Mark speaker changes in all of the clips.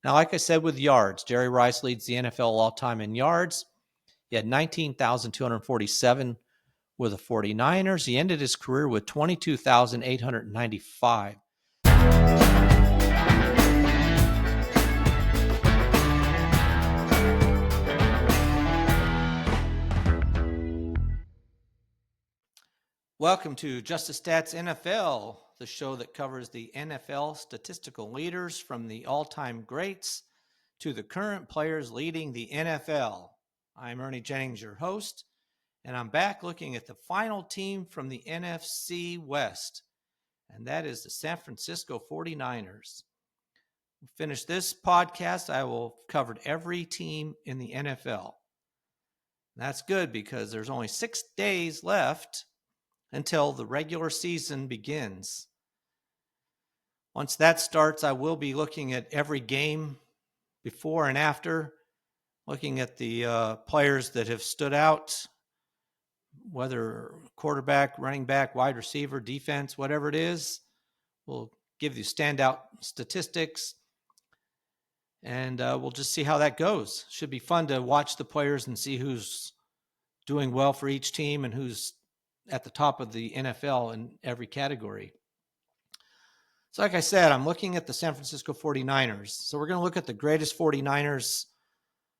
Speaker 1: Now, like I said with yards, Jerry Rice leads the NFL all-time in yards. He had 19,247 with the 49ers. He ended his career with 22,895. Welcome to Just the Stats NFL, the show that covers the NFL statistical leaders from the all-time greats to the current players leading the NFL. I'm Ernie Jennings, your host, and I'm back looking at the final team from the NFC West, and that is the San Francisco 49ers. We finish this podcast, I will have covered every team in the NFL. That's good because there's only 6 days left until the regular season begins. Once that starts, I will be looking at every game before and after, looking at the players that have stood out, whether quarterback, running back, wide receiver, defense, whatever it is. We'll give you standout statistics, and we'll just see how that goes. Should be fun to watch the players and see who's doing well for each team and who's at the top of the NFL in every category. So like I said, I'm looking at the San Francisco 49ers. So we're going to look at the greatest 49ers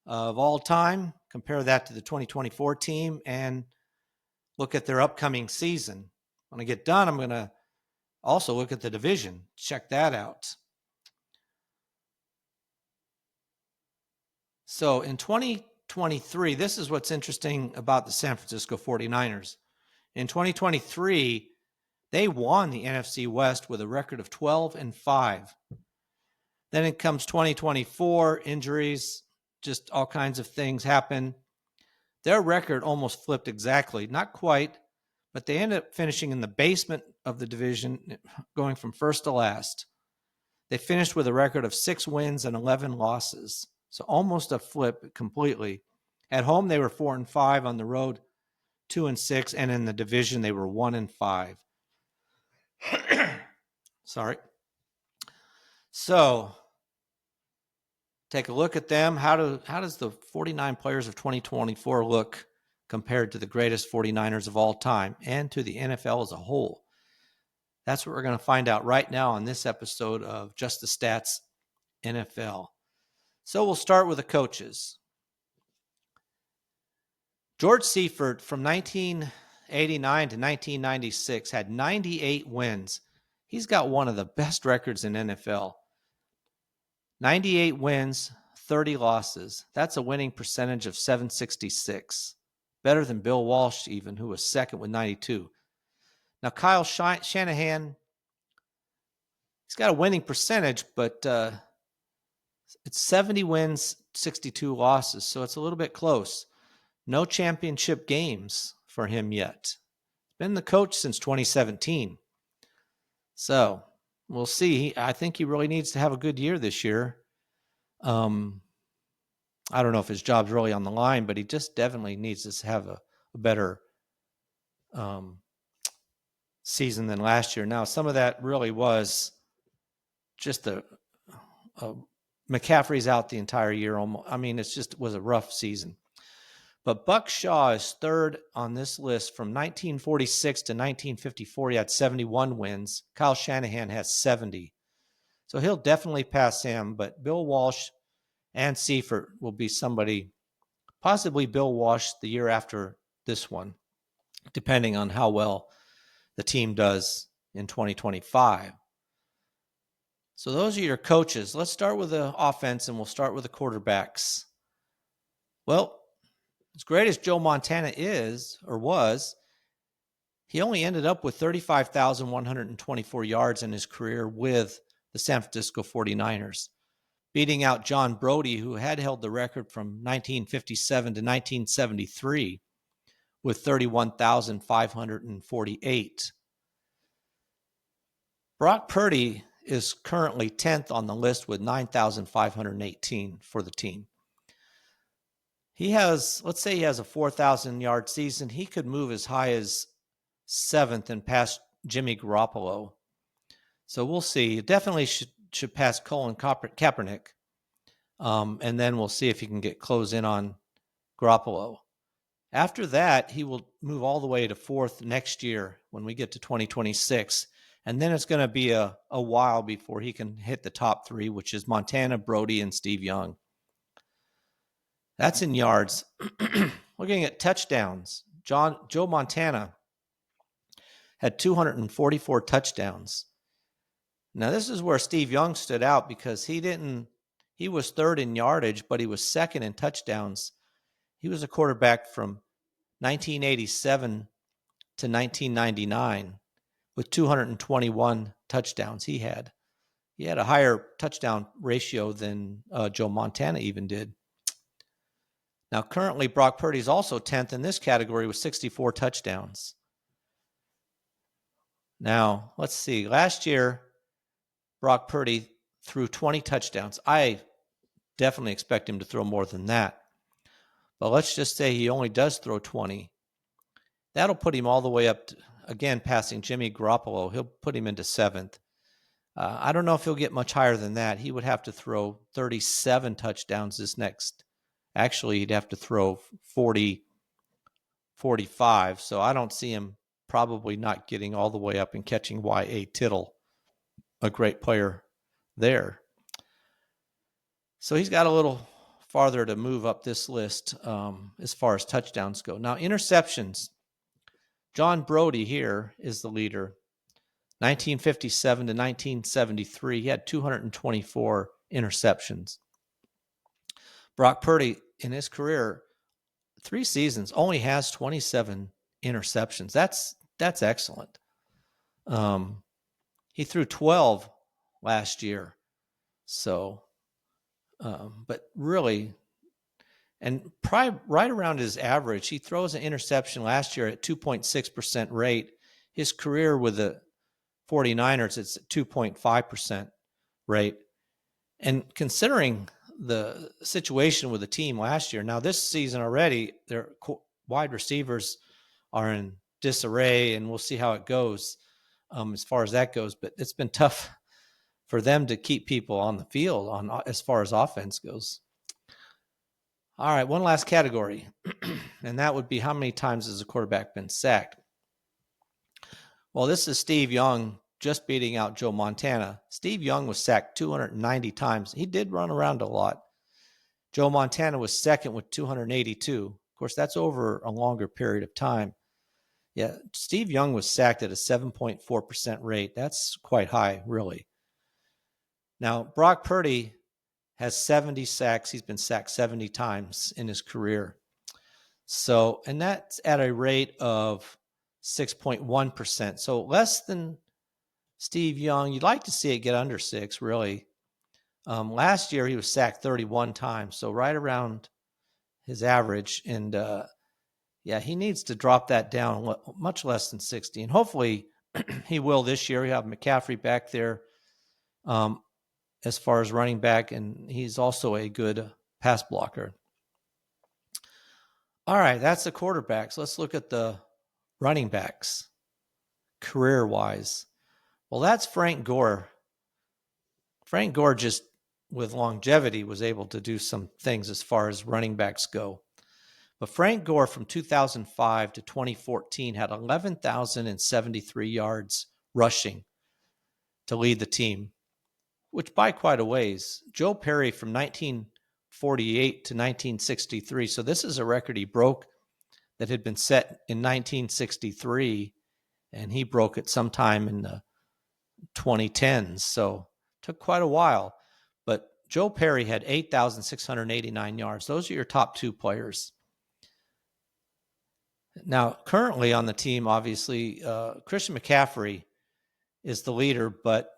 Speaker 1: of all time, compare that to the 2024 team, and look at their upcoming season. When I get done, I'm going to also look at the division, check that out. So in 2023, this is what's interesting about the San Francisco 49ers. In 2023, they won the NFC West with a record of 12-5. Then it comes 2024, injuries, just all kinds of things happen. Their record almost flipped exactly, not quite, but they ended up finishing in the basement of the division, going from first to last. They finished with a record of 6 wins and 11 losses, so almost a flip completely. At home, they were 4-5. On the road, 2-6, and in the division they were 1-5. Sorry. So take a look at them. How does the 49 players of 2024 look compared to the greatest 49ers of all time and to the NFL as a whole? That's what we're going to find out right now on this episode of Just the Stats NFL. So we'll start with the coaches. George Seifert from 1989 to 1996 had 98 wins. He's got one of the best records in NFL. 98 wins, 30 losses. That's a winning percentage of .766. Better than Bill Walsh even, who was second with 92. Now Kyle Shanahan, he's got a winning percentage, but it's 70 wins, 62 losses, so it's a little bit close. No championship games for him yet. Been the coach since 2017. So we'll see. I think he really needs to have a good year this year. I don't know if his job's really on the line, but he just definitely needs to have a better season than last year. Now, some of that really was just McCaffrey's out the entire year. I mean, it was a rough season. But Buck Shaw is third on this list. From 1946 to 1954, he had 71 wins. Kyle Shanahan has 70. So he'll definitely pass him, but Bill Walsh and Seifert will be somebody, possibly Bill Walsh the year after this one, depending on how well the team does in 2025. So those are your coaches. Let's start with the offense, and we'll start with the quarterbacks. Well, as great as Joe Montana is or was, he only ended up with 35,124 yards in his career with the San Francisco 49ers, beating out John Brody, who had held the record from 1957 to 1973 with 31,548. Brock Purdy is currently 10th on the list with 9,518 for the team. Let's say he has a 4,000-yard season. He could move as high as 7th and pass Jimmy Garoppolo. So we'll see. He definitely should pass Colin Kaepernick. And then we'll see if he can close in on Garoppolo. After that, he will move all the way to 4th next year when we get to 2026. And then it's going to be a while before he can hit the top 3, which is Montana, Brody, and Steve Young. That's in yards. Looking at touchdowns, Joe Montana had 244 touchdowns. Now, this is where Steve Young stood out because he was 3rd in yardage, but he was 2nd in touchdowns. He was a quarterback from 1987 to 1999 with 221 touchdowns he had. He had a higher touchdown ratio than Joe Montana even did. Now, currently, Brock Purdy is also 10th in this category with 64 touchdowns. Now, let's see. Last year, Brock Purdy threw 20 touchdowns. I definitely expect him to throw more than that. But let's just say he only does throw 20. That'll put him all the way up to, again, passing Jimmy Garoppolo. He'll put him into 7th. I don't know if he'll get much higher than that. He would have to throw 37 touchdowns this next. Actually, he'd have to throw 40, 45. So I don't see him probably not getting all the way up and catching Y.A. Tittle, a great player there. So he's got a little farther to move up this list as far as touchdowns go. Now, interceptions. John Brody here is the leader. 1957 to 1973, he had 224 interceptions. Brock Purdy, in his career, 3 seasons, only has 27 interceptions. That's excellent. He threw 12 last year. So, but really, and probably right around his average, he throws an interception last year at 2.6% rate. His career with the 49ers, it's at 2.5% rate. And considering the situation with the team last year, now this season already, their wide receivers are in disarray, and we'll see how it goes as far as that goes. But it's been tough for them to keep people on the field as far as offense goes. All right, one last category, and that would be how many times has a quarterback been sacked? Well, this is Steve Young just beating out Joe Montana. Steve Young was sacked 290 times. He did run around a lot. Joe Montana was 2nd with 282. Of course, that's over a longer period of time. Yeah, Steve Young was sacked at a 7.4% rate. That's quite high, really. Now, Brock Purdy has 70 sacks. He's been sacked 70 times in his career. So, and that's at a rate of 6.1%. So less than Steve Young. You'd like to see it get under 6, really. Last year, he was sacked 31 times, so right around his average. And, yeah, he needs to drop that down much less than 60. And hopefully he will this year. We have McCaffrey back there as far as running back, and he's also a good pass blocker. All right, that's the quarterbacks. Let's look at the running backs career-wise. Well, that's Frank Gore. Frank Gore, just with longevity, was able to do some things as far as running backs go. But Frank Gore from 2005 to 2014 had 11,073 yards rushing to lead the team, which by quite a ways. Joe Perry from 1948 to 1963. So this is a record he broke that had been set in 1963, and he broke it sometime in the 2010s. So it took quite a while. But Joe Perry had 8,689 yards. Those are your top 2 players. Now, currently on the team, obviously, Christian McCaffrey is the leader, but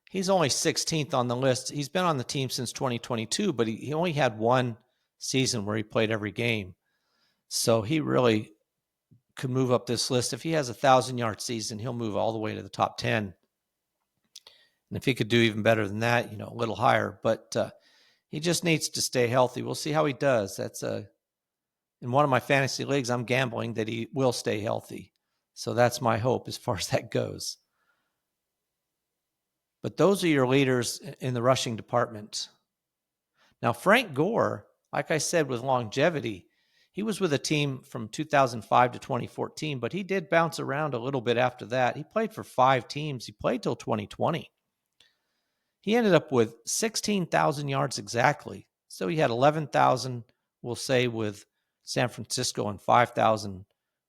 Speaker 1: he's only 16th on the list. He's been on the team since 2022, but he only had 1 season where he played every game. So he really could move up this list. If he has a 1,000-yard season, he'll move all the way to the top 10. And if he could do even better than that, a little higher. But he just needs to stay healthy. We'll see how he does. That's in one of my fantasy leagues, I'm gambling that he will stay healthy. So that's my hope as far as that goes. But those are your leaders in the rushing department. Now, Frank Gore, like I said, with longevity, he was with a team from 2005 to 2014, but he did bounce around a little bit after that. He played for 5 teams. He played till 2020. He ended up with 16,000 yards exactly. So he had 11,000, we'll say, with San Francisco and 5,000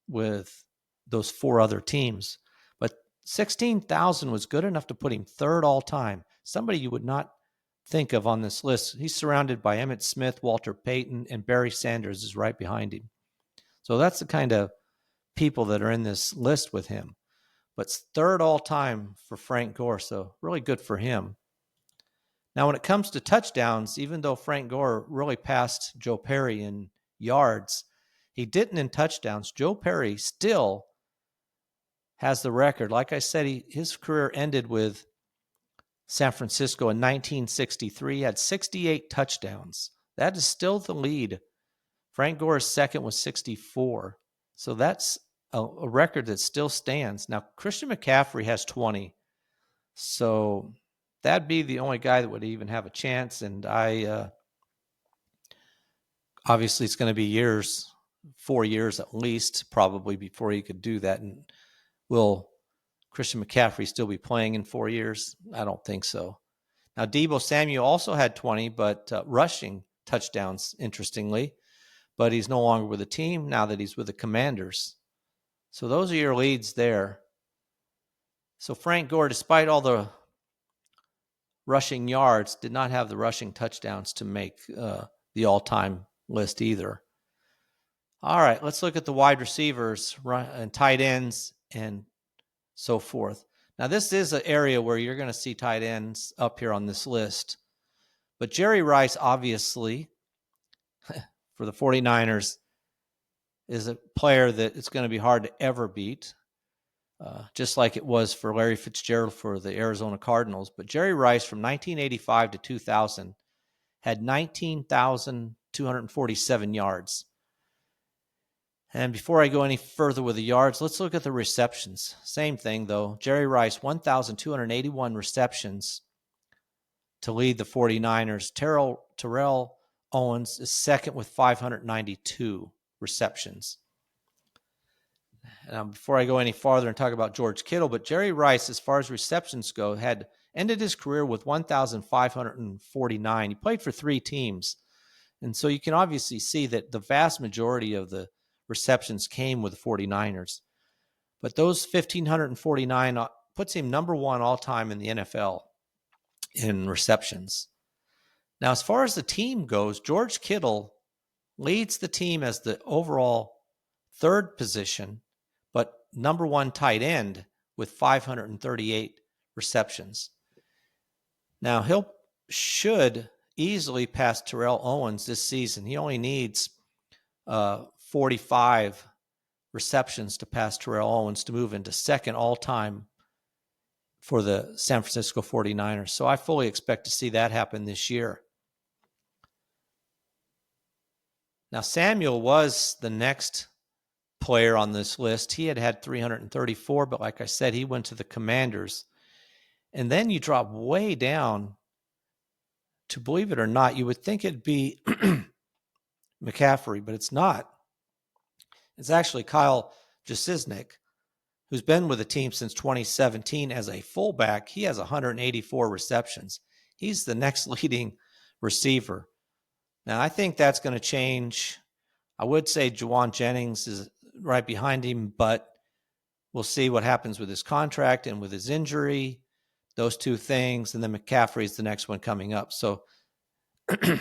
Speaker 1: with those 4 other teams. But 16,000 was good enough to put him third all time. Somebody you would not think of on this list. He's surrounded by Emmitt Smith, Walter Payton, and Barry Sanders is right behind him. So that's the kind of people that are in this list with him. But third all time for Frank Gore, so really good for him. Now, when it comes to touchdowns, even though Frank Gore really passed Joe Perry in yards, he didn't in touchdowns. Joe Perry still has the record. Like I said, his career ended with San Francisco in 1963. He had 68 touchdowns. That is still the lead. Frank Gore's second was 64. So that's a record that still stands. Now, Christian McCaffrey has 20. So that'd be the only guy that would even have a chance. And obviously it's going to be years, 4 years at least, probably before he could do that. And will Christian McCaffrey still be playing in 4 years? I don't think so. Now, Deebo Samuel also had 20, but rushing touchdowns, interestingly. But he's no longer with the team now that he's with the Commanders. So those are your leads there. So Frank Gore, despite all the rushing yards, did not have the rushing touchdowns to make the all-time list either. All right, let's look at the wide receivers and tight ends and so forth. Now, this is an area where you're going to see tight ends up here on this list. But Jerry Rice, obviously, for the 49ers, is a player that it's going to be hard to ever beat, just like it was for Larry Fitzgerald for the Arizona Cardinals. But Jerry Rice, from 1985 to 2000, had 19,247 yards. And before I go any further with the yards, let's look at the receptions. Same thing, though. Jerry Rice, 1,281 receptions to lead the 49ers. Terrell Owens is second with 592 receptions. Before I go any farther and talk about George Kittle, but Jerry Rice, as far as receptions go, had ended his career with 1,549. He played for 3 teams. And so you can obviously see that the vast majority of the receptions came with the 49ers. But those 1,549 puts him number 1 all-time in the NFL in receptions. Now, as far as the team goes, George Kittle leads the team as the overall 3rd position, but number 1 tight end with 538 receptions. Now, should easily pass Terrell Owens this season. He only needs 45 receptions to pass Terrell Owens to move into 2nd all-time for the San Francisco 49ers. So I fully expect to see that happen this year. Now, Samuel was the next player on this list. He had 334, but like I said, he went to the Commanders. And then you drop way down to, believe it or not, you would think it'd be McCaffrey, but it's not. It's actually Kyle Juszczyk, who's been with the team since 2017 as a fullback. He has 184 receptions. He's the next leading receiver. Now, I think that's going to change. I would say Juwan Jennings is right behind him, but we'll see what happens with his contract and with his injury, those 2 things, and then McCaffrey is the next one coming up. So they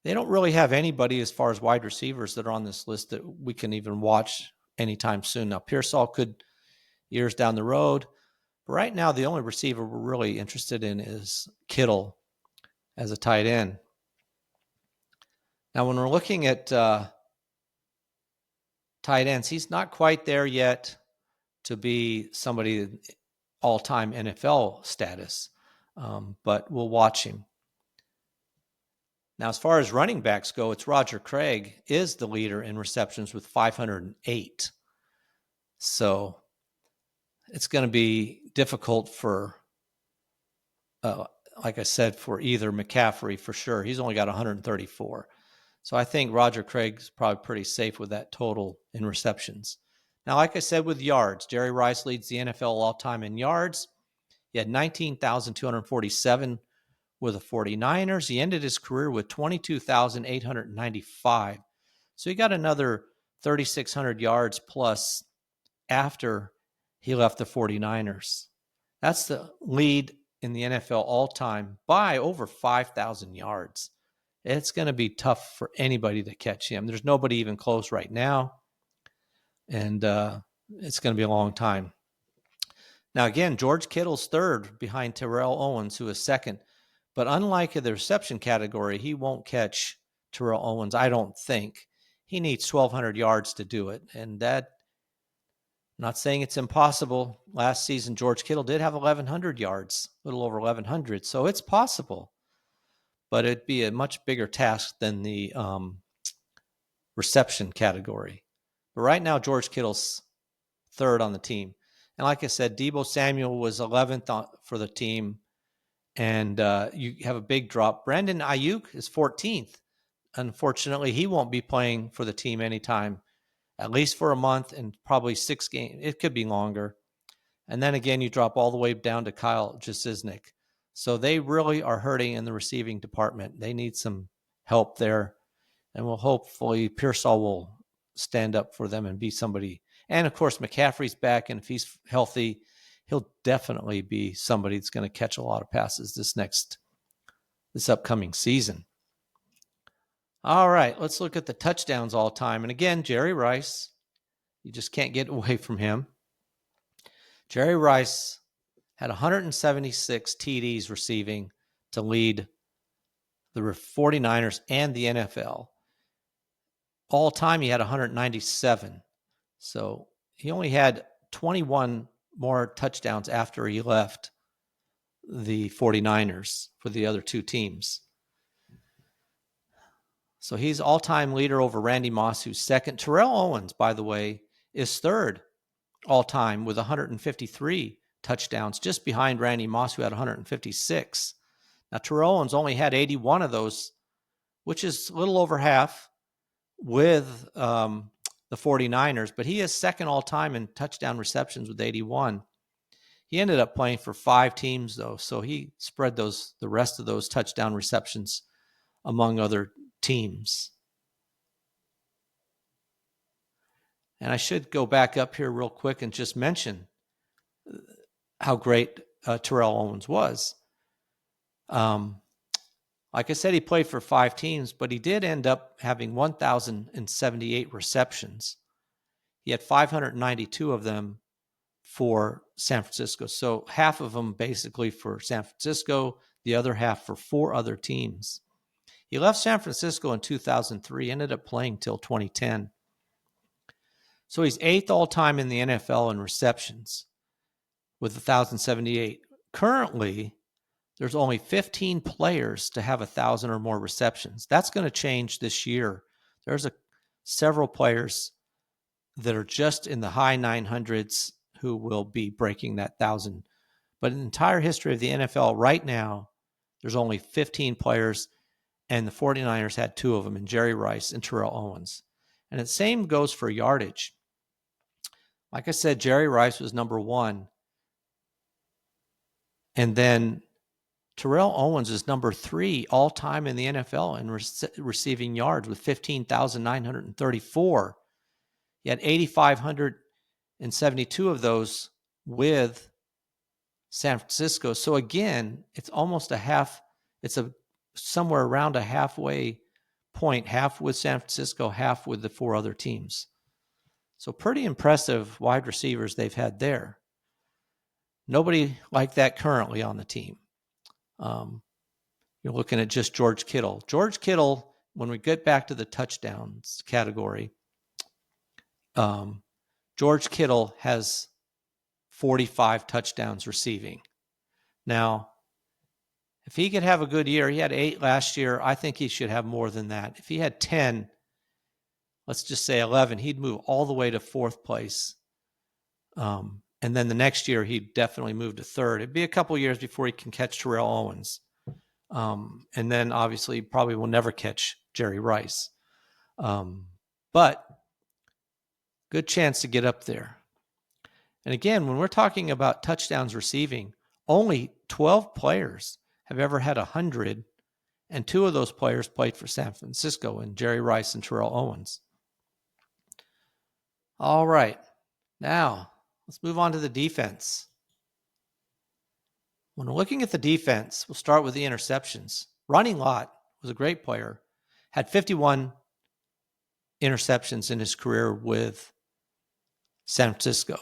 Speaker 1: don't really have anybody as far as wide receivers that are on this list that we can even watch anytime soon. Now, Pearsall could years down the road, but right now the only receiver we're really interested in is Kittle as a tight end. Now, when we're looking at tight ends, he's not quite there yet to be somebody all-time NFL status, but we'll watch him. Now, as far as running backs go, it's Roger Craig is the leader in receptions with 508. So it's going to be difficult for like I said, for either McCaffrey for sure. He's only got 134. So I think Roger Craig's probably pretty safe with that total in receptions. Now, like I said, with yards, Jerry Rice leads the NFL all-time in yards. He had 19,247 with the 49ers. He ended his career with 22,895. So he got another 3,600 yards plus after he left the 49ers. That's the lead in the NFL all-time by over 5,000 yards. It's going to be tough for anybody to catch him. There's nobody even close right now, and it's going to be a long time. Now, again, George Kittle's third behind Terrell Owens, who is second. But unlike the reception category, he won't catch Terrell Owens, I don't think. He needs 1,200 yards to do it, and that, I'm not saying it's impossible. Last season, George Kittle did have 1,100 yards, a little over 1,100, so it's possible. But it'd be a much bigger task than the reception category. But right now, George Kittle's third on the team. And like I said, Deebo Samuel was 11th for the team, and you have a big drop. Brandon Ayuk is 14th. Unfortunately, he won't be playing for the team anytime, at least for a month and probably 6 games. It could be longer. And then again, you drop all the way down to Kyle Juszczyk. So they really are hurting in the receiving department. They need some help there. And we'll hopefully Pearsall will stand up for them and be somebody. And of course, McCaffrey's back. And if he's healthy, he'll definitely be somebody that's going to catch a lot of passes this upcoming season. All right, let's look at the touchdowns all time. And again, Jerry Rice, you just can't get away from him. Jerry Rice had 176 TDs receiving to lead the 49ers and the NFL. All time, he had 197. So he only had 21 more touchdowns after he left the 49ers for the other two teams. So he's all-time leader over Randy Moss, who's second. Terrell Owens, by the way, is third all-time with 153 touchdowns, just behind Randy Moss, who had 156. Now, Terrell Owens only had 81 of those, which is a little over half with the 49ers, but he is second all-time in touchdown receptions with 81. He ended up playing for 5 teams, though, so he spread the rest of those touchdown receptions among other teams. And I should go back up here real quick and just mention how great Terrell Owens was. Like I said, he played for 5 teams, but he did end up having 1,078 receptions. He had 592 of them for San Francisco. So half of them basically for San Francisco, the other half for 4 other teams. He left San Francisco in 2003, ended up playing till 2010. So he's 8th all-time in the NFL in receptions with 1,078. Currently, there's only 15 players to have 1,000 or more receptions. That's going to change this year. There's several players that are just in the high 900s who will be breaking that 1,000. But in the entire history of the NFL right now, there's only 15 players, and the 49ers had 2 of them, in Jerry Rice and Terrell Owens. And the same goes for yardage. Like I said, Jerry Rice was number 1. And then Terrell Owens is number 3 all-time in the NFL in receiving yards with 15,934. He had 8,572 of those with San Francisco. So again, it's almost somewhere around a halfway point, half with San Francisco, half with the 4 other teams. So pretty impressive wide receivers they've had there. Nobody like that currently on the team. You're looking at just George Kittle. George Kittle, when we get back to the touchdowns category, George Kittle has 45 touchdowns receiving. Now, if he could have a good year, he had 8 last year, I think he should have more than that. If he had 10, let's just say 11, he'd move all the way to 4th place. And then the next year, he'd definitely move to 3rd. It'd be a couple years before he can catch Terrell Owens. And then obviously probably will never catch Jerry Rice. But good chance to get up there. And again, when we're talking about touchdowns receiving, only 12 players have ever had 100, and 2 of those players played for San Francisco, and Jerry Rice and Terrell Owens. All right, now let's move on to the defense. When we're looking at the defense, we'll start with the interceptions. Ronnie Lott was a great player, had 51 interceptions in his career with San Francisco.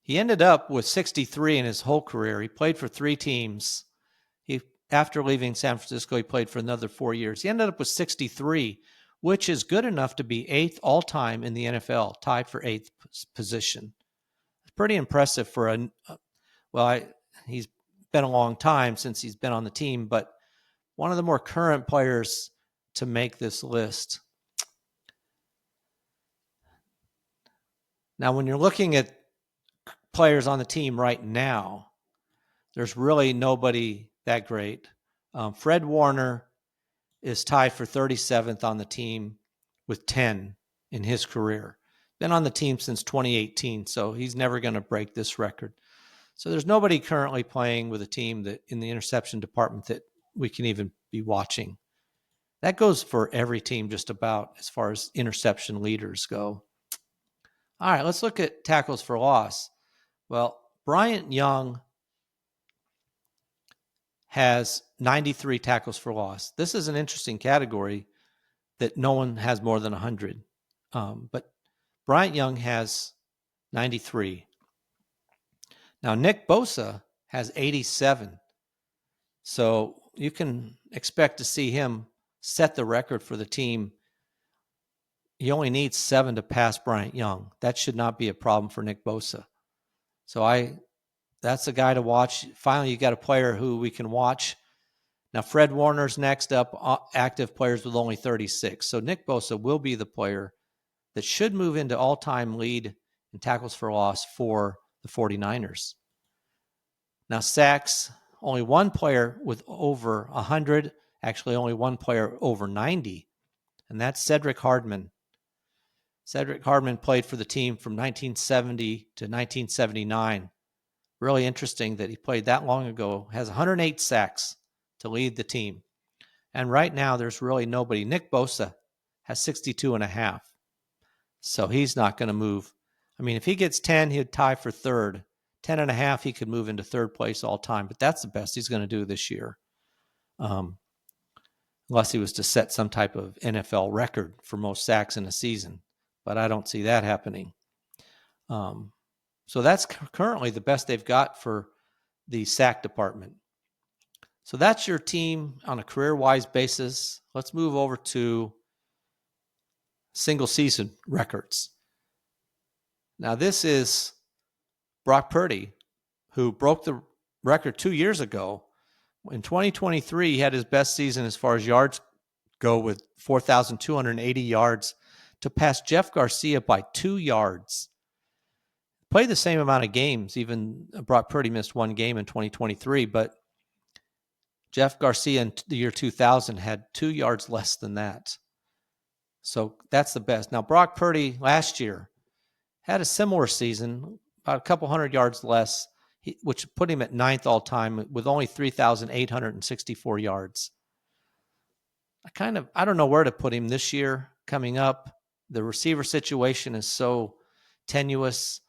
Speaker 1: He ended up with 63 in his whole career. He played for 3 teams. After leaving San Francisco, he played for another 4 years. He ended up with 63, which is good enough to be 8th all-time in the NFL, tied for 8th position. It's pretty impressive for he's been a long time since he's been on the team, but one of the more current players to make this list. Now, when you're looking at players on the team right now, there's really nobody that great. Fred Warner is tied for 37th on the team with 10 in his career. Been on the team since 2018, so he's never going to break this record. So there's nobody currently playing with a team that in the interception department that we can even be watching. That goes for every team just about as far as interception leaders go. All right, let's look at tackles for loss. Well, Bryant Young has 93 tackles for loss. This is an interesting category that no one has more than 100. But Bryant Young has 93. Now, Nick Bosa has 87. So you can expect to see him set the record for the team. He only needs 7 to pass Bryant Young. That should not be a problem for Nick Bosa. So that's a guy to watch. Finally, you got a player who we can watch. Now, Fred Warner's next up, active players with only 36. So Nick Bosa will be the player that should move into all-time lead in tackles for loss for the 49ers. Now, sacks, only one player with over 100, actually only one player over 90, and that's Cedric Hardman. Cedric Hardman played for the team from 1970 to 1979. Really interesting that he played that long ago, has 108 sacks to lead the team. And right now, there's really nobody. Nick Bosa has 62 and a half. So he's not going to move. I mean, if he gets 10, he'd tie for third. 10 and a half, he could move into third place all time. But that's the best he's going to do this year. Unless he was to set some type of NFL record for most sacks in a season. But I don't see that happening. So that's currently the best they've got for the sack department. So that's your team on a career-wise basis. Let's move over to single-season records. Now, this is Brock Purdy, who broke the record 2 years ago. In 2023, he had his best season as far as yards go with 4,280 yards to pass Jeff Garcia by 2 yards. Played the same amount of games. Even Brock Purdy missed 1 game in 2023, but Jeff Garcia in the year 2000 had 2 yards less than that. So that's the best. Now, Brock Purdy last year had a similar season, about a couple hundred yards less, which put him at 9th all time with only 3,864 yards. I don't know where to put him this year coming up. The receiver situation is so tenuous.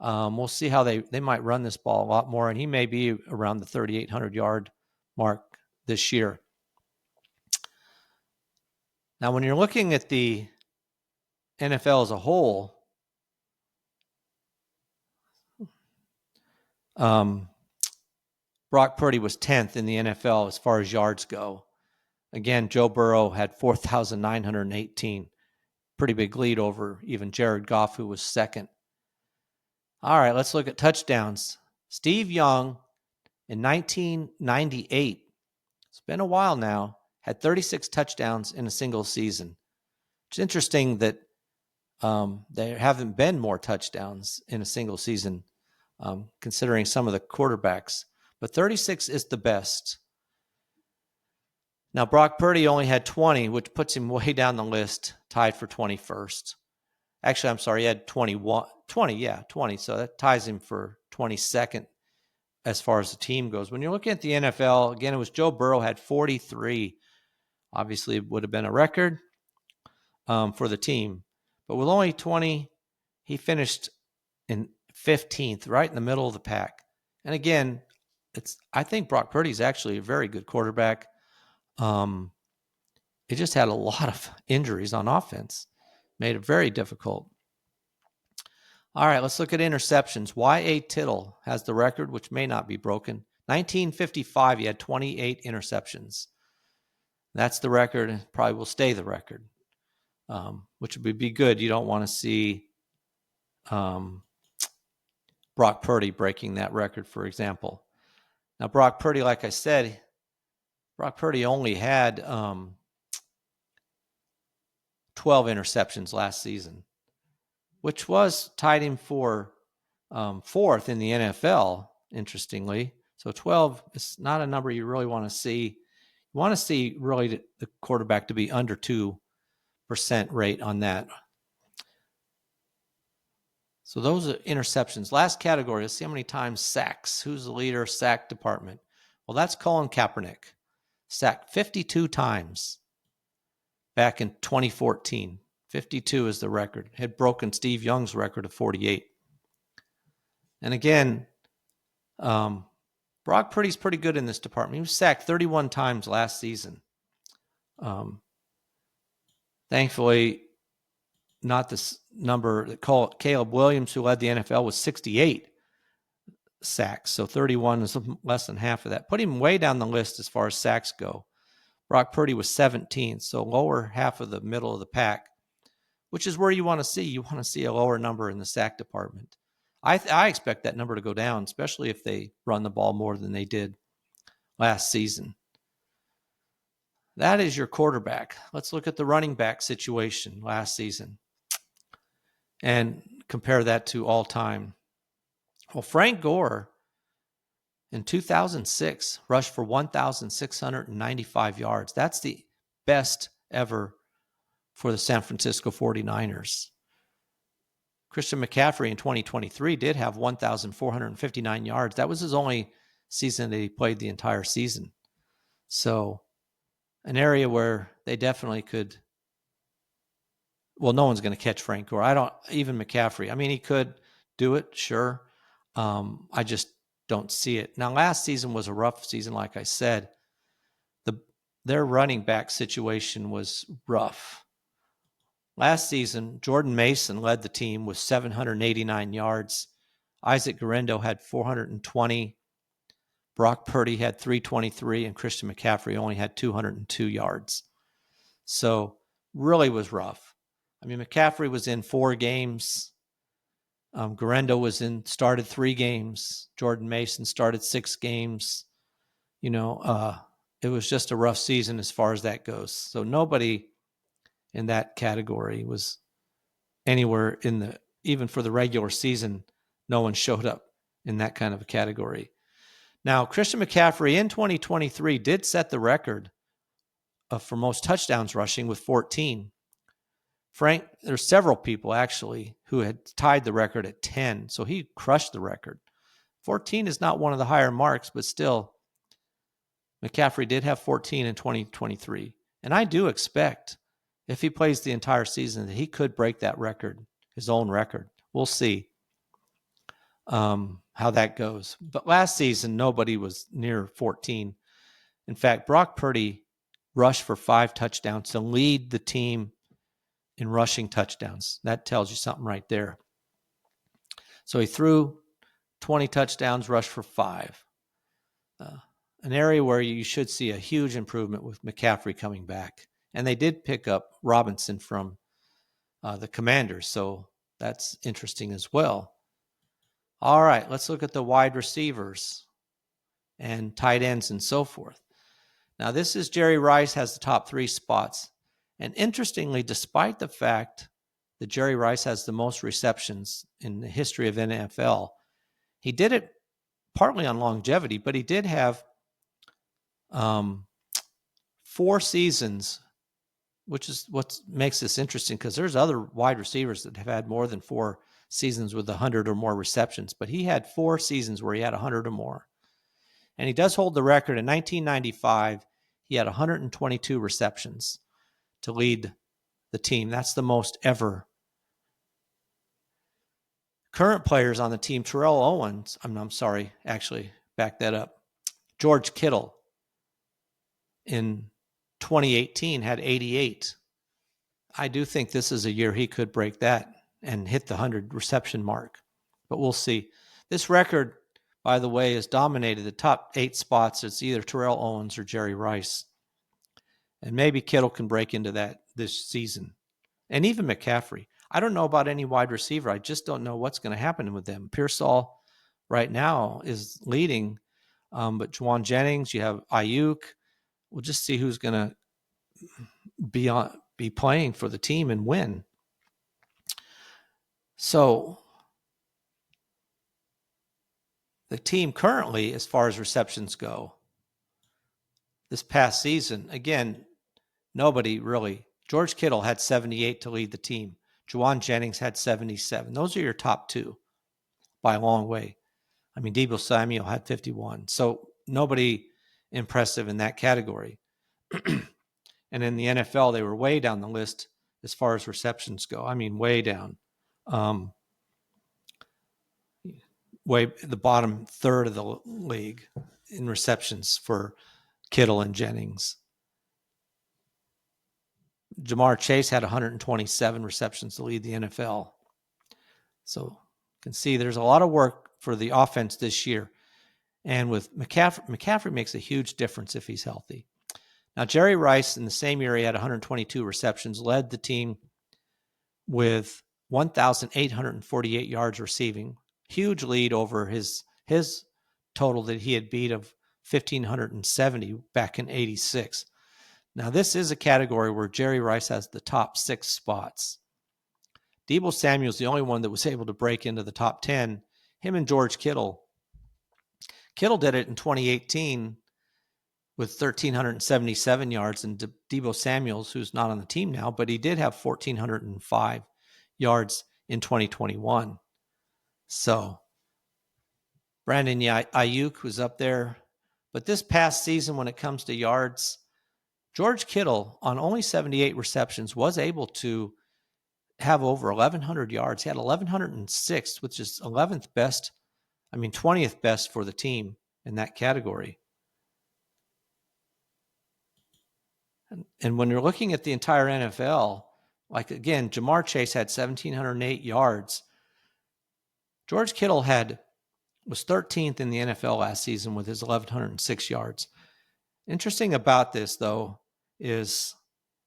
Speaker 1: We'll see how they might run this ball a lot more, and he may be around the 3,800 yard mark this year. Now, when you're looking at the NFL as a whole, Brock Purdy was 10th in the NFL as far as yards go. Again, Joe Burrow had 4,918. Pretty big lead over even Jared Goff, who was second. All right, let's look at touchdowns. Steve Young in 1998, it's been a while now, had 36 touchdowns in a single season. It's interesting that there haven't been more touchdowns in a single season, considering some of the quarterbacks. but 36 is the best. Now, Brock Purdy only had 20, which puts him way down the list, tied for 21st. Actually, I'm sorry, he had 20. So that ties him for 22nd as far as the team goes. When you're looking at the NFL, again, it was Joe Burrow had 43. Obviously, it would have been a record for the team. But with only 20, he finished in 15th, right in the middle of the pack. And again, I think Brock Purdy is actually a very good quarterback. He just had a lot of injuries on offense. Made it very difficult. All right, let's look at interceptions. Y.A. Tittle has the record, which may not be broken. 1955, he had 28 interceptions. That's the record, and probably will stay the record, which would be good. You don't want to see Brock Purdy breaking that record, for example. Now, Brock Purdy, like I said, Brock Purdy only had 12 interceptions last season, which was tied him for fourth in the NFL, interestingly. So 12 is not a number you really want to see. You want to see really the quarterback to be under 2% rate on that. So those are interceptions. Last category, let's see how many times sacks. Who's the leader sack department? Well, that's Colin Kaepernick. Sacked 52 times back in 2014. 52 is the record. Had broken Steve Young's record of 48. And again, Brock Purdy's pretty good in this department. He was sacked 31 times last season. Thankfully, not this number that Caleb Williams, who led the NFL, was 68 sacks. So 31 is less than half of that. Put him way down the list as far as sacks go. Brock Purdy was 17th, so lower half of the middle of the pack, which is where you want to see. You want to see a lower number in the sack department. I expect that number to go down, especially if they run the ball more than they did last season. That is your quarterback. Let's look at the running back situation last season and compare that to all time. Well, Frank Gore in 2006 rushed for 1,695 yards. That's the best ever for the San Francisco 49ers. Christian McCaffrey in 2023 did have 1,459 yards. That was his only season that he played the entire season. So an area where they definitely could. Well, no one's going to catch Frank Gore. Even McCaffrey. I mean, he could do it, sure. I just don't see it. Now, last season was a rough season, like I said. Their running back situation was rough. Last season, Jordan Mason led the team with 789 yards. Isaac Guerendo had 420. Brock Purdy had 323, and Christian McCaffrey only had 202 yards. So really was rough. I mean, McCaffrey was in 4 games. Guerendo started 3 games. Jordan Mason started 6 games. It was just a rough season as far as that goes. So nobody in that category was anywhere even for the regular season, no one showed up in that kind of a category. Now, Christian McCaffrey in 2023 did set the record for most touchdowns rushing with 14. There's several people actually who had tied the record at 10, so he crushed the record. 14 is not one of the higher marks, but still, McCaffrey did have 14 in 2023. And I do expect, if he plays the entire season, that he could break that record, his own record. We'll see how that goes. But last season, nobody was near 14. In fact, Brock Purdy rushed for 5 touchdowns to lead the team in rushing touchdowns. That tells you something right there. So he threw 20 touchdowns, rushed for 5. An area where you should see a huge improvement with McCaffrey coming back. And they did pick up Robinson from the Commanders, so that's interesting as well. All right, let's look at the wide receivers and tight ends and so forth. Now, this is Jerry Rice has the top 3 spots. And interestingly, despite the fact that Jerry Rice has the most receptions in the history of NFL, he did it partly on longevity, but he did have 4 seasons, which is what makes this interesting, because there's other wide receivers that have had more than 4 seasons with 100 or more receptions, but he had 4 seasons where he had 100 or more. And he does hold the record. In 1995, he had 122 receptions to lead the team. That's the most ever. Current players on the team, Terrell Owens, I'm sorry, actually, back that up. George Kittle in 2018 had 88. I do think this is a year he could break that and hit the 100 reception mark, but we'll see. This record, by the way, has dominated the top 8 spots. It's either Terrell Owens or Jerry Rice. And maybe Kittle can break into that this season. And even McCaffrey. I don't know about any wide receiver. I just don't know what's going to happen with them. Pearsall right now is leading, but Juwan Jennings, you have Ayuk. We'll just see who's going to be playing for the team and win. So the team currently, as far as receptions go, this past season, again, nobody really. George Kittle had 78 to lead the team. Juwan Jennings had 77. Those are your top 2 by a long way. I mean, Deebo Samuel had 51. So nobody impressive in that category. And in the NFL, they were way down the list as far as receptions go. I mean, way down. Way the bottom third of the league in receptions for Kittle and Jennings. Jamar Chase had 127 receptions to lead the NFL. So you can see there's a lot of work for the offense this year. And with McCaffrey makes a huge difference if he's healthy. Now, Jerry Rice, in the same year, he had 122 receptions, led the team with 1,848 yards receiving. Huge lead over his total that he had beat of 1,570 back in 86. Now, this is a category where Jerry Rice has the top 6 spots. Deebo Samuel's the only one that was able to break into the top 10. Him and George Kittle. Kittle did it in 2018 with 1,377 yards, and Deebo Samuel's, who's not on the team now, but he did have 1,405 yards in 2021. So Brandon Ayuk was up there. But this past season, when it comes to yards, George Kittle, on only 78 receptions, was able to have over 1,100 yards. He had 1,106, which is 20th best for the team in that category. And when you're looking at the entire NFL, like again, Jamar Chase had 1,708 yards. George Kittle was 13th in the NFL last season with his 1,106 yards. Interesting about this, though, is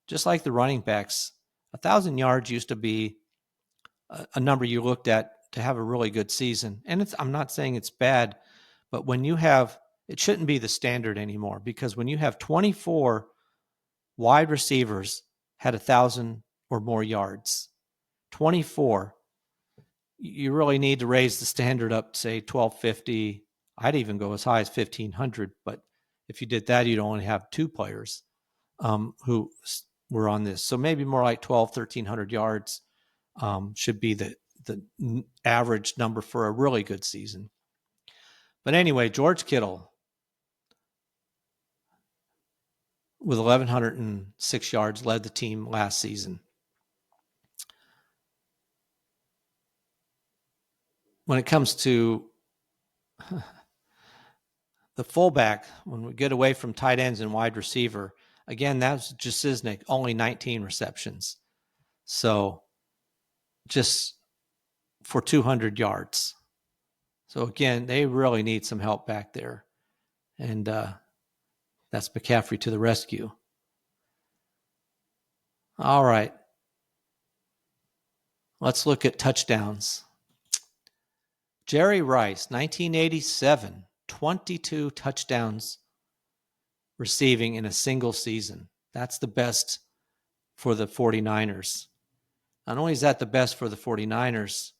Speaker 1: just like the running backs, 1,000 yards used to be a number you looked at to have a really good season. And I'm not saying it's bad, but when you have, it shouldn't be the standard anymore, because when you have 24 wide receivers had 1,000 or more yards, 24, you really need to raise the standard up to, say, 1,250. I'd even go as high as 1,500, but if you did that, you'd only have 2 players who were on this. So maybe more like 1,300 yards should be the average number for a really good season. But anyway, George Kittle with 1,106 yards led the team last season. When it comes to the fullback, when we get away from tight ends and wide receiver, again, that's Jasiznik, only 19 receptions. So just for 200 yards. So again, they really need some help back there. And that's McCaffrey to the rescue. All right. Let's look at touchdowns. Jerry Rice, 1987, 22 touchdowns receiving in a single season. That's the best for the 49ers. Not only is that the best for the 49ers,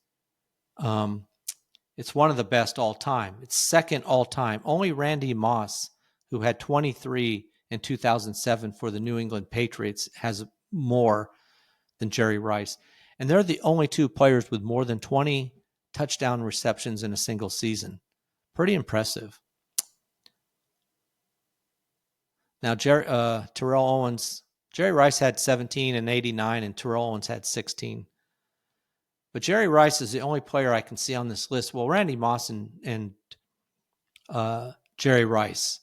Speaker 1: It's one of the best all time. It's second all time. Only Randy Moss, who had 23 in 2007 for the New England Patriots, has more than Jerry Rice. And they're the only two players with more than 20 touchdown receptions in a single season. Pretty impressive. Now, Terrell Owens, Jerry Rice had 17 and 89, and Terrell Owens had 16. But Jerry Rice is the only player I can see on this list. Well, Randy Moss and Jerry Rice.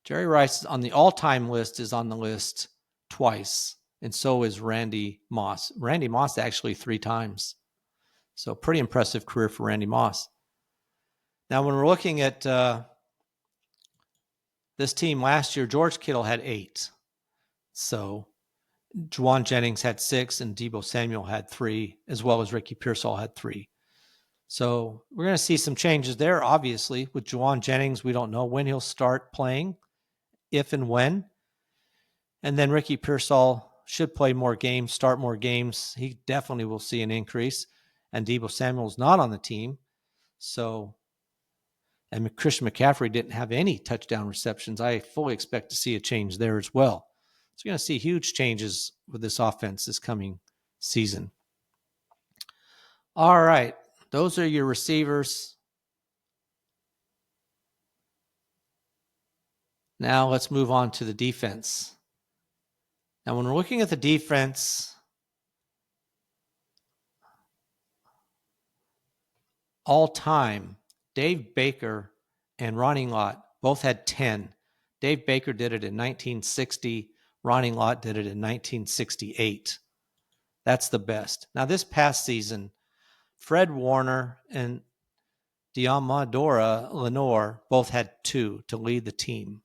Speaker 1: Jerry Rice on the all-time list is on the list twice, and so is Randy Moss. Randy Moss actually 3 times. So pretty impressive career for Randy Moss. Now, when we're looking at this team last year, George Kittle had 8. So Juwan Jennings had 6, and Deebo Samuel had 3, as well as Ricky Pearsall had 3. So we're going to see some changes there, obviously. With Juwan Jennings, we don't know when he'll start playing, if and when. And then Ricky Pearsall should play more games, start more games. He definitely will see an increase. And Deebo Samuel's not on the team. So, and Christian McCaffrey didn't have any touchdown receptions. I fully expect to see a change there as well. So you're going to see huge changes with this offense this coming season. All right. Those are your receivers. Now let's move on to the defense. Now, when we're looking at the defense, all time, Dave Baker and Ronnie Lott both had 10. Dave Baker did it in 1960. Ronnie Lott did it in 1968. That's the best. Now, this past season, Fred Warner and Diamadora Lenore both had 2 to lead the team.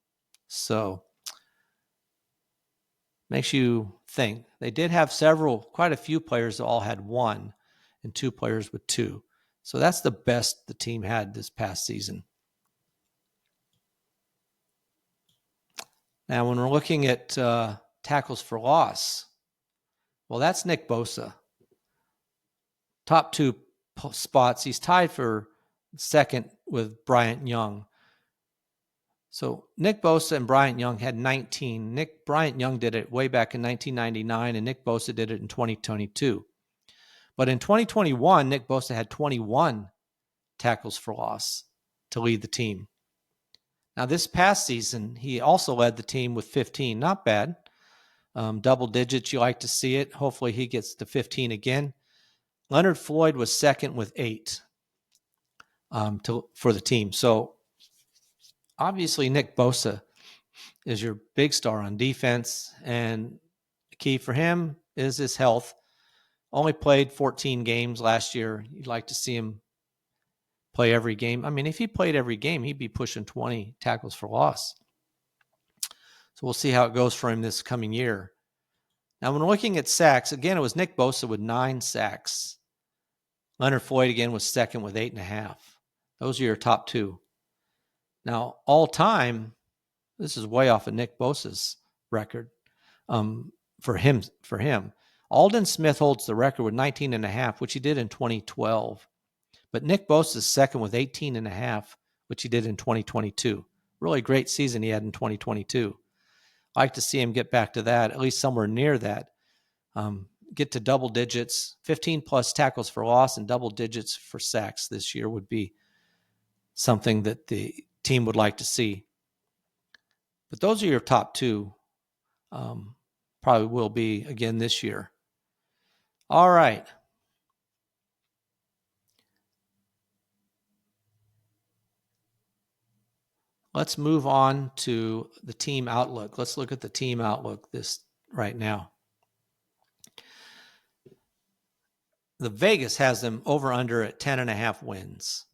Speaker 1: So, makes you think. They did have quite a few players that all had 1 and 2 players with 2. So that's the best the team had this past season. Now, when we're looking at tackles for loss, well, that's Nick Bosa. Top 2 spots. He's tied for second with Bryant Young. So Nick Bosa and Bryant Young had 19. Bryant Young did it way back in 1999, and Nick Bosa did it in 2022. But in 2021, Nick Bosa had 21 tackles for loss to lead the team. Now, this past season, he also led the team with 15. Not bad. Double digits, you like to see it. Hopefully he gets to 15 again. Leonard Floyd was second with 8 for the team. So, obviously, Nick Bosa is your big star on defense, and the key for him is his health. Only played 14 games last year. You'd like to see him play every game. I mean, if he played every game, he'd be pushing 20 tackles for loss. So we'll see how it goes for him this coming year. Now, when we're looking at sacks, again, it was Nick Bosa with 9 sacks. Leonard Floyd, again, was second with 8.5. Those are your top 2. Now, all time, this is way off of Nick Bosa's record for him. Aldon Smith holds the record with 19.5, which he did in 2012. But Nick Bosa is second with 18.5, which he did in 2022. Really great season he had in 2022. I like to see him get back to that, at least somewhere near that. Get to double digits, 15-plus tackles for loss and double digits for sacks this year would be something that the team would like to see. But those are your top 2. Probably will be again this year. All right. Let's move on to the team outlook. Let's look at the team outlook this right now. The Vegas has them over under at 10.5 wins.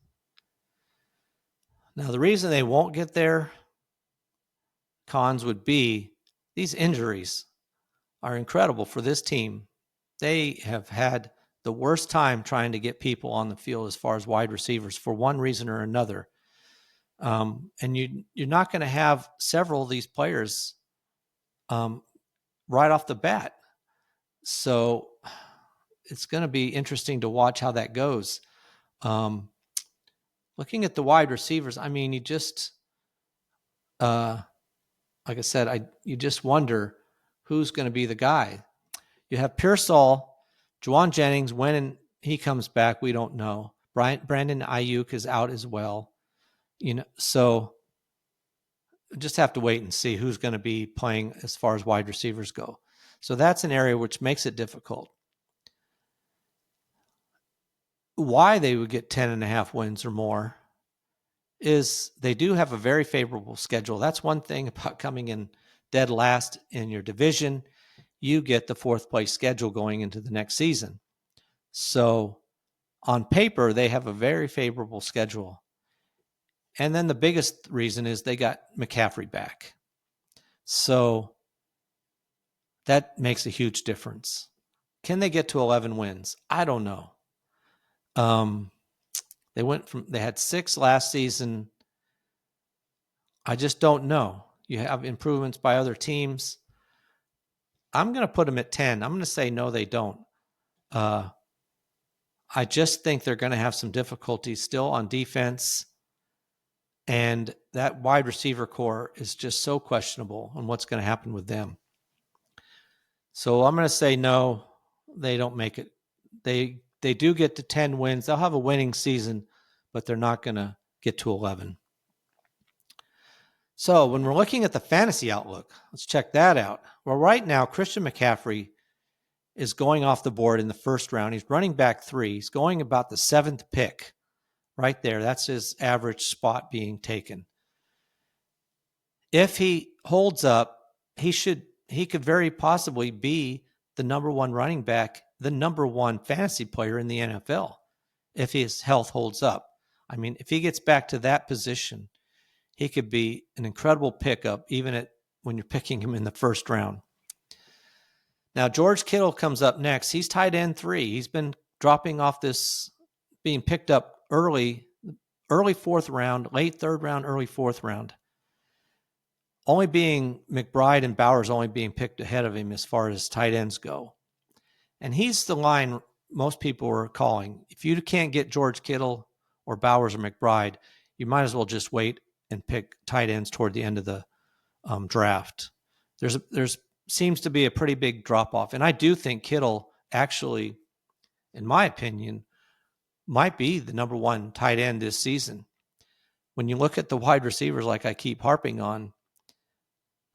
Speaker 1: Now, the reason they won't get there, cons would be these injuries are incredible for this team. They have had the worst time trying to get people on the field as far as wide receivers for one reason or another. And you're not going to have several of these players right off the bat. So it's going to be interesting to watch how that goes. looking at the wide receivers, I mean, you just, like I said, you just wonder who's going to be the guy. You have Pearsall, Juwan Jennings. When he comes back, we don't know. Brandon Ayuk is out as well. So just have to wait and see who's going to be playing as far as wide receivers go. So that's an area which makes it difficult. Why they would get 10.5 wins or more is they do have a very favorable schedule. That's one thing about coming in dead last in your division. You get the 4th place schedule going into the next season. So on paper, they have a very favorable schedule. And then the biggest reason is they got McCaffrey back. So that makes a huge difference. Can they get to 11 wins? I don't know. They had 6 last season. I just don't know. You have improvements by other teams. I'm going to put them at 10. I'm going to say no, they don't. I just think they're going to have some difficulties still on defense. And that wide receiver core is just so questionable on what's going to happen with them. So I'm going to say no, they don't make it. They do get to 10 wins. They'll have a winning season, but they're not going to get to 11. So when we're looking at the fantasy outlook, let's check that out. Well, right now, Christian McCaffrey is going off the board in the 1st round. He's running back 3. He's going about the 7th pick right there. That's his average spot being taken. If he holds up, he could very possibly be the number 1 running back, the number 1 fantasy player in the NFL if his health holds up. I mean, if he gets back to that position, he could be an incredible pickup even when you're picking him in the 1st round. Now, George Kittle comes up next. He's tight end 3. He's been dropping off this, being picked up early 4th round, late 3rd round, early 4th round. Only being McBride and Bowers only being picked ahead of him as far as tight ends go. And he's the line most people are calling. If you can't get George Kittle or Bowers or McBride, you might as well just wait and pick tight ends toward the end of the draft. There's seems to be a pretty big drop-off. And I do think Kittle actually, in my opinion, might be the number 1 tight end this season. When you look at the wide receivers, like I keep harping on,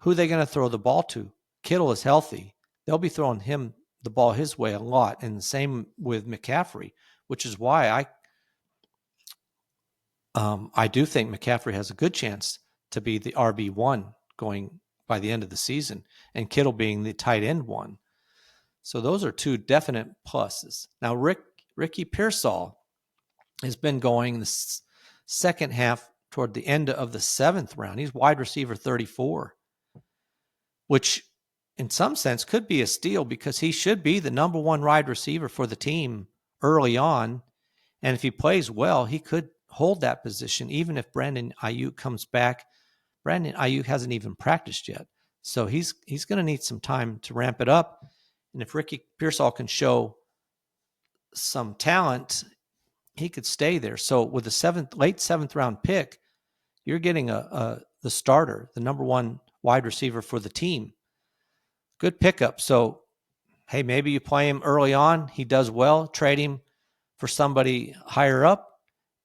Speaker 1: who are they going to throw the ball to? Kittle is healthy. They'll be throwing him the ball his way a lot. And the same with McCaffrey, which is why I do think McCaffrey has a good chance to be the RB1 going by the end of the season, and Kittle being the tight end 1. So those are 2 definite pluses. Now, Ricky Pearsall has been going the second half toward the end of the 7th round. He's wide receiver 34, which in some sense could be a steal because he should be the number 1 wide receiver for the team early on. And if he plays well, he could hold that position even if Brandon Ayuk comes back. Brandon Ayuk hasn't even practiced yet. So he's going to need some time to ramp it up. And if Ricky Pearsall can show some talent, he could stay there. So with the late 7th round pick, you're getting the starter, the number 1 wide receiver for the team. Good pickup. So, hey, maybe you play him early on. He does well. Trade him for somebody higher up,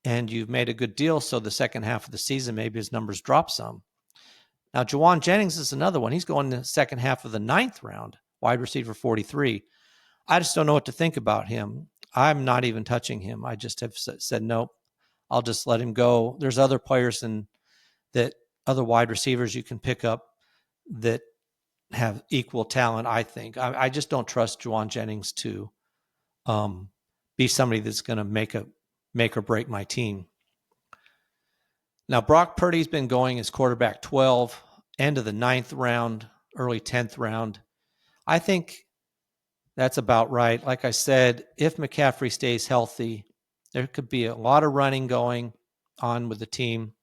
Speaker 1: and you've made a good deal. So the second half of the season, maybe his numbers drop some. Now, Juwan Jennings is another one. He's going in the second half of the 9th round, wide receiver 43. I just don't know what to think about him. I'm not even touching him. I just have said, nope, I'll just let him go. There's other players other wide receivers you can pick up that have equal talent, I think. I just don't trust Juwan Jennings to be somebody that's going to make or break my team. Now, Brock Purdy's been going as quarterback 12, end of the 9th round, early 10th round. I think that's about right. Like I said, if McCaffrey stays healthy, there could be a lot of running going on with the team.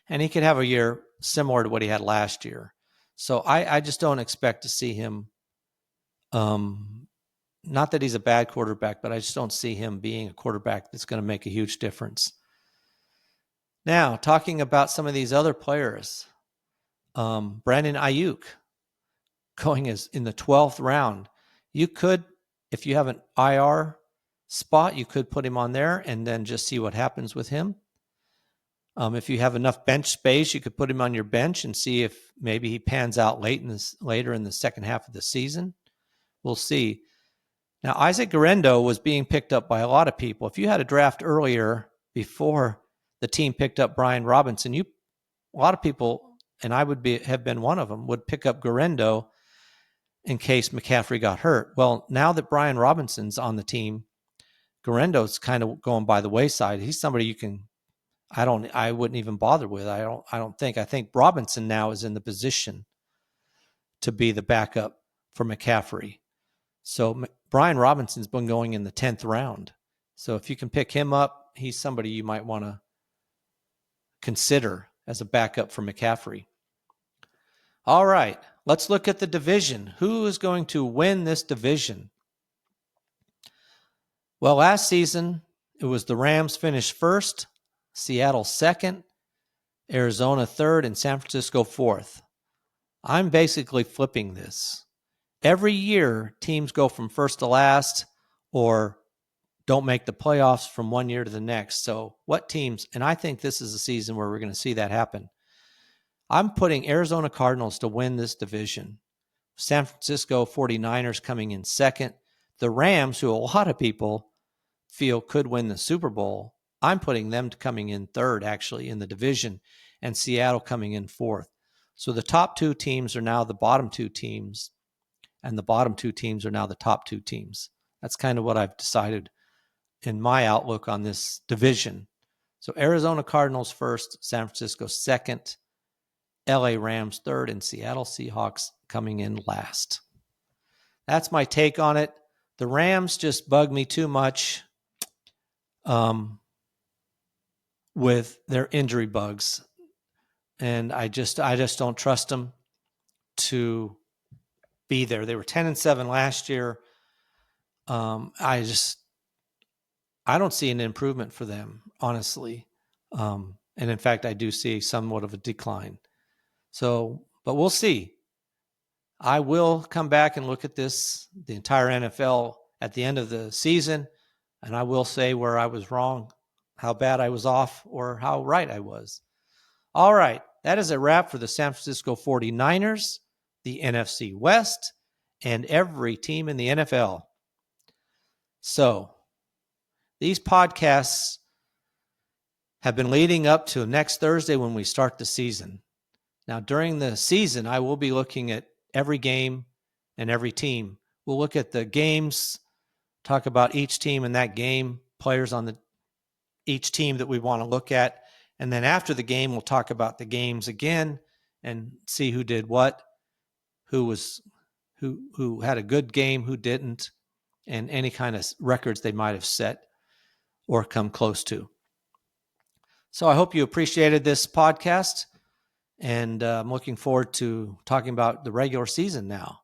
Speaker 1: And he could have a year similar to what he had last year. So I just don't expect to see him, not that he's a bad quarterback, but I just don't see him being a quarterback that's going to make a huge difference. Now, talking about some of these other players, Brandon Ayuk going as in the 12th round. You could, if you have an IR spot, you could put him on there and then just see what happens with him. If you have enough bench space, you could put him on your bench and see if maybe he pans out later in the second half of the season. We'll see. Now, Isaac Guerendo was being picked up by a lot of people. If you had a draft earlier before the team picked up Brian Robinson, a lot of people, and I would have been one of them, would pick up Guerendo in case McCaffrey got hurt. Well, now that Brian Robinson's on the team, Guerendo's kind of going by the wayside. He's somebody you can. I wouldn't even bother with. I think Robinson now is in the position to be the backup for McCaffrey. So Brian Robinson's been going in the 10th round. So if you can pick him up, he's somebody you might want to consider as a backup for McCaffrey. All right, let's look at the division. Who is going to win this division? Well, last season, it was the Rams finished first, Seattle second, Arizona third, and San Francisco fourth. I'm basically flipping this. Every year, teams go from first to last or don't make the playoffs from one year to the next. So what teams, and I think this is a season where we're going to see that happen. I'm putting Arizona Cardinals to win this division. San Francisco 49ers coming in second. The Rams, who a lot of people feel could win the Super Bowl, I'm putting them coming in third, actually, in the division, and Seattle coming in fourth. So the top two teams are now the bottom two teams, and the bottom two teams are now the top two teams. That's kind of what I've decided in my outlook on this division. So Arizona Cardinals first, San Francisco second, LA Rams third, and Seattle Seahawks coming in last. That's my take on it. The Rams just bug me too much with their injury bugs. And I just don't trust them to be there. They were 10-7 last year. I don't see an improvement for them, honestly. And in fact, I do see somewhat of a decline. So, but we'll see. I will come back and look at the entire NFL at the end of the season, and I will say where I was wrong, how bad I was off, or how right I was. All right, that is a wrap for the San Francisco 49ers, the NFC West, and every team in the NFL. So, these podcasts have been leading up to next Thursday when we start the season. Now, during the season, I will be looking at every game and every team. We'll look at the games, talk about each team in that game, players on each team that we want to look at. And then after the game, we'll talk about the games again and see who did what, who had a good game, who didn't, and any kind of records they might have set or come close to. So I hope you appreciated this podcast. And I'm looking forward to talking about the regular season now.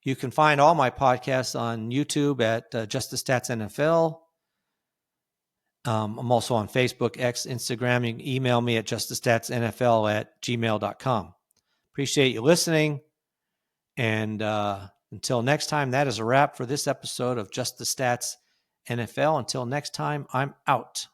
Speaker 1: You can find all my podcasts on YouTube at Just the Stats NFL. I'm also on Facebook, X, Instagram. You can email me at justthestatsnfl@gmail.com. Appreciate you listening. And until next time, that is a wrap for this episode of Just the Stats NFL. Until next time, I'm out.